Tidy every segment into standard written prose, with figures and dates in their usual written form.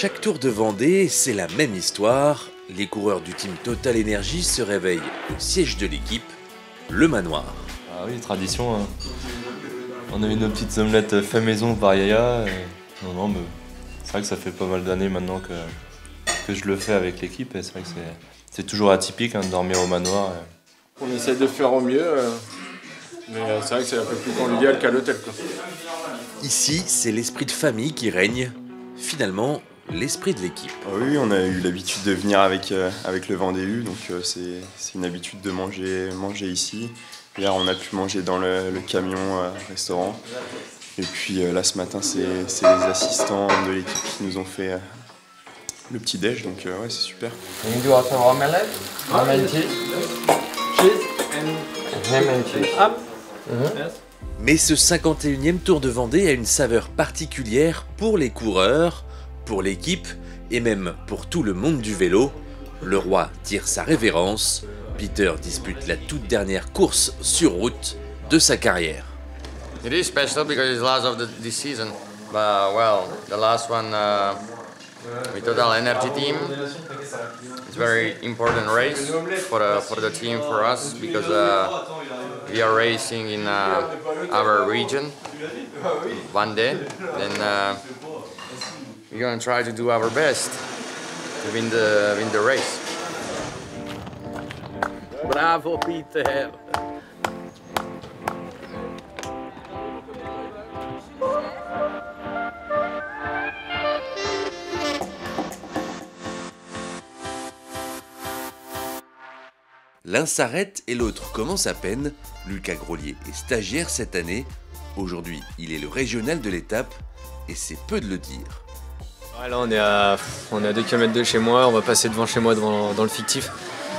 chaque Tour de Vendée, c'est la même histoire. Les coureurs du team Total Energy se réveillent au siège de l'équipe, le manoir. Ah oui, tradition. Hein. On a eu nos petites omelettes fait maison par Yaya. Non, mais c'est vrai que ça fait pas mal d'années maintenant que je le fais avec l'équipe. Et c'est vrai que c'est toujours atypique hein, de dormir au manoir. On essaie de faire au mieux, mais c'est vrai que c'est un peu plus convivial qu'à l'hôtel. Ici, c'est l'esprit de famille qui règne. Finalement, l'esprit de l'équipe. Oui, on a eu l'habitude de venir avec le Vendée U, donc c'est une habitude de manger ici. Hier, on a pu manger dans le camion restaurant. Et puis là, ce matin, c'est les assistants de l'équipe qui nous ont fait le petit déj, donc ouais, c'est super. Can you do also omelette? Ham and cheese? Cheese and ham and cheese. Up. Mais ce 51e Tour de Vendée a une saveur particulière pour les coureurs, pour l'équipe et même pour tout le monde du vélo. Le roi tire sa révérence. Peter dispute la toute dernière course sur route de sa carrière. It is special because it's the last of this season. But well, the last one with Total Energy team. It's a very important race for the team, for us, because we are racing in our region one day. Then we're gonna try to do our best to win the race. Bravo, Peter! L'un s'arrête et l'autre commence à peine. Lucas Grolier est stagiaire cette année. Aujourd'hui, il est le régional de l'étape et c'est peu de le dire. Ouais, là, on est à 2 km de chez moi, on va passer devant chez moi dans le fictif.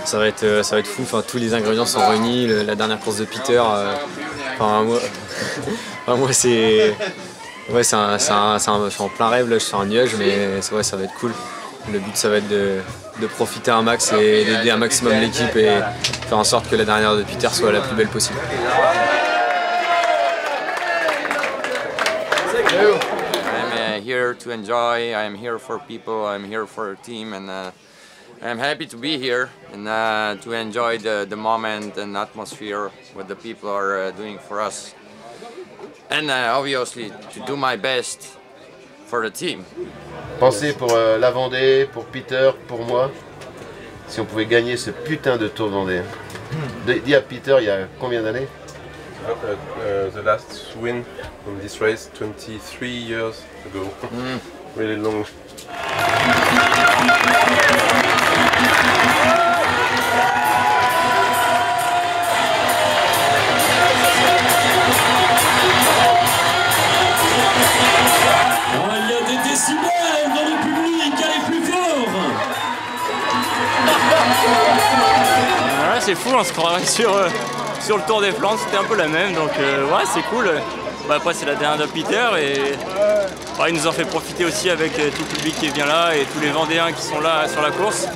Ça va être fou, enfin, tous les ingrédients sont réunis, la dernière course de Peter. Moi c'est en plein rêve, là, je suis en nuage, mais ouais, ça va être cool. Le but, ça va être de profiter un max et d'aider un maximum l'équipe et faire en sorte que la dernière de Peter soit la plus belle possible. I'm here to enjoy, I'm here for people, I'm here for a team, and I'm happy to be here and to enjoy the moment and atmosphere, what the people are doing for us. And obviously to do my best for the team. Pensez pour la Vendée, pour Peter, pour moi, si on pouvait gagner ce putain de Tour de Vendée. Dis à Peter, il y a combien d'années? The last win from this race 23 years ago. Really long. Voilà, c'est fou, on se croirait sur le Tour des Flandres, c'était un peu la même, donc ouais, c'est cool. Bah, après, c'est la dernière de Peter et il nous en fait profiter aussi avec tout le public qui est bien là et tous les Vendéens qui sont là sur la course.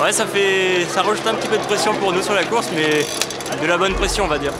Ouais, ça rajoute un petit peu de pression pour nous sur la course, mais de la bonne pression, on va dire.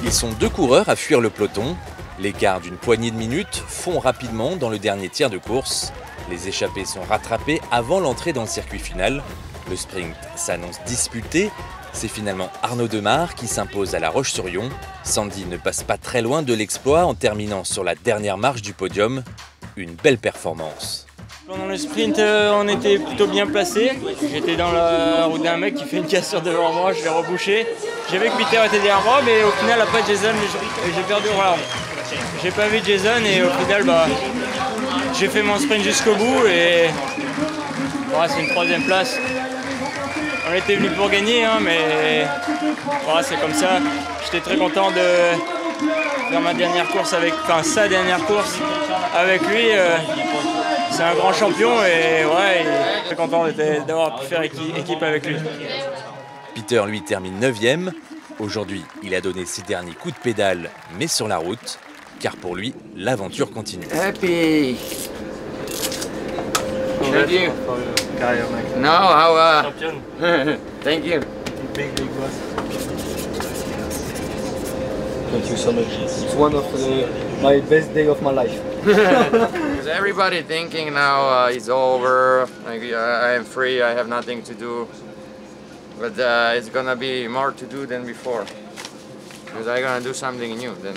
Ils sont 2 coureurs à fuir le peloton. L'écart d'une poignée de minutes fond rapidement dans le dernier tiers de course. Les échappés sont rattrapés avant l'entrée dans le circuit final. Le sprint s'annonce disputé. C'est finalement Arnaud Demar qui s'impose à La Roche-sur-Yon. Sandy ne passe pas très loin de l'exploit en terminant sur la dernière marche du podium. Une belle performance. Pendant le sprint, on était plutôt bien placés. J'étais dans la route d'un mec qui fait une cassure devant moi, je l'ai rebouché. J'ai vu que Peter était derrière moi, mais au final, après Jason, j'ai perdu. Voilà. J'ai pas vu Jason et au final, j'ai fait mon sprint jusqu'au bout et voilà, c'est une 3e place. On était venu pour gagner, hein, mais voilà, c'est comme ça. J'étais très content de faire ma dernière course sa dernière course avec lui. C'est un grand champion et ouais, il est très content d'avoir pu faire équipe avec lui. Peter, lui, termine 9e. Aujourd'hui, il a donné ses derniers coups de pédale, mais sur la route, car pour lui, l'aventure continue. Happy! Thank you. No, how? Thank you. Thank you so much. It's one of my best day of my life. Is everybody thinking now it's over? Like, I am free. I have nothing to do. But it's gonna be more to do than before. Because I'm gonna do something new then.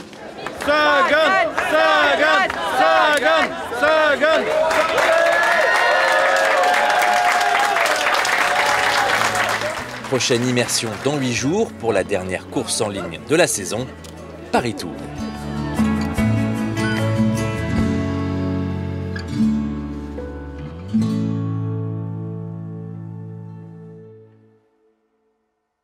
Sagan! Sagan! Sagan! Sagan! Prochaine immersion dans 8 jours pour la dernière course en ligne de la saison, Paris Tour.